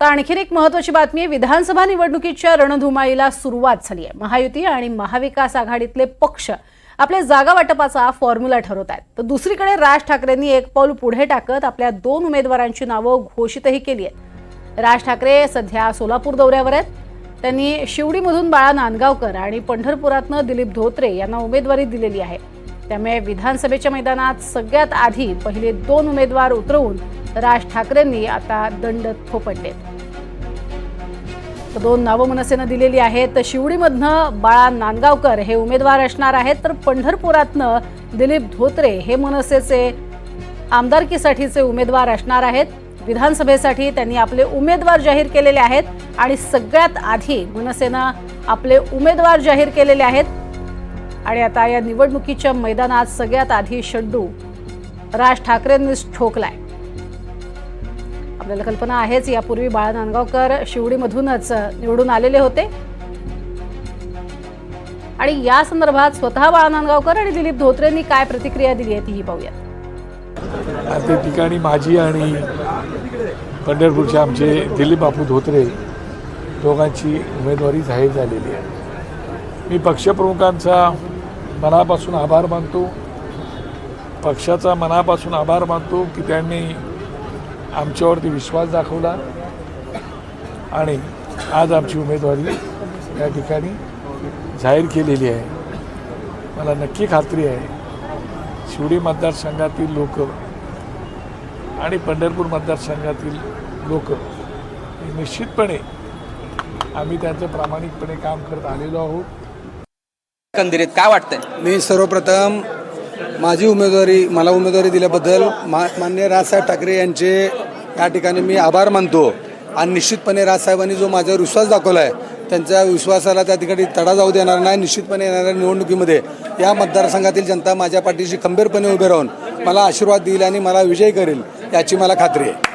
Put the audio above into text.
तर आणखीन एक महत्त्वाची बातमी आहे। विधानसभा निवडणुकीच्या रणधुमाळीला सुरुवात झाली आहे। महायुती आणि महाविकास आघाडीतले पक्ष आपल्या जागा वाटपाचा फॉर्म्युला ठरवत आहेत। तर दुसरीकडे राज ठाकरेंनी एक पाऊल पुढे टाकत आपल्या 2 उमेदवारांची नावं घोषितही केली आहेत। राज ठाकरे सध्या सोलापूर दौऱ्यावर आहेत। त्यांनी शिवडीमधून बाळा नांदगावकर आणि पंढरपुरातनं दिलीप धोत्रे यांना उमेदवारी दिलेली आहे। त्यामुळे विधानसभेच्या मैदानात सगळ्यात आधी पहिले 2 उमेदवार उतरवून राज ठाकरेंनी आता दंड थोपटले। 2 नावं मनसेनं दिलेली आहेत। तर शिवडीमधनं बाळा नांदगावकर हे उमेदवार असणार आहेत, तर पंढरपुरातनं दिलीप धोत्रे हे मनसेचे आमदारकीसाठीचे उमेदवार असणार आहेत। विधानसभेसाठी त्यांनी आपले उमेदवार जाहीर केलेले आहेत आणि सगळ्यात आधी मनसेनं आपले उमेदवार जाहीर केलेले आहेत। आणि आता या निवडणुकीच्या मैदानात सगळ्यात आधी शड्डू राज ठाकरेंनीच ठोकलाय। आपल्याला कल्पना आहेच, यापूर्वी बाळा नांदगावकर शिवडीमधूनच निवडून आलेले होते आणि या संदर्भात स्वतः बाळा नांदगावकर आणि दिलीप धोत्रेंनी काय प्रतिक्रिया दिली आहे तीही पाहूयात। त्या ठिकाणी माझी आणि पंढरपूरचे आमचे दिलीप बापू धोत्रे दोघांची उमेदवारी जाहीर झालेली आहे। मी पक्षप्रमुखांचा मनापासून आभार मानतो, पक्षाचा मनापासून आभार मानतो की त्यांनी आमच्यावरती विश्वास दाखवला आणि आज आमची उमेदवारी या ठिकाणी जाहीर केलेली आहे। मला नक्की खात्री आहे शिवडी मतदारसंघातील लोक आणि पंढरपूर मतदारसंघातील लोक निश्चितपणे आम्ही त्यांचं प्रामाणिकपणे काम करत आलेलो आहोत। एकंदरीत काय वाटतंय? मी सर्वप्रथम मला उमेदवारी दिल्याबद्दल माननीय राजसाहेब ठाकरे यांचे या ठिकाणी मी आभार मानतो आणि निश्चितपणे राजसाहेबांनी जो माझ्यावर विश्वास दाखवला आहे त्यांच्या विश्वासाला त्या ठिकाणी तडा जाऊ देणार नाही। निश्चितपणे येणाऱ्या निवडणुकीमध्ये या मतदारसंघातील जनता माझ्या पाठीशी खंबीरपणे उभे राहून मला आशीर्वाद देईल आणि मला विजयी करेल याची मला खात्री आहे।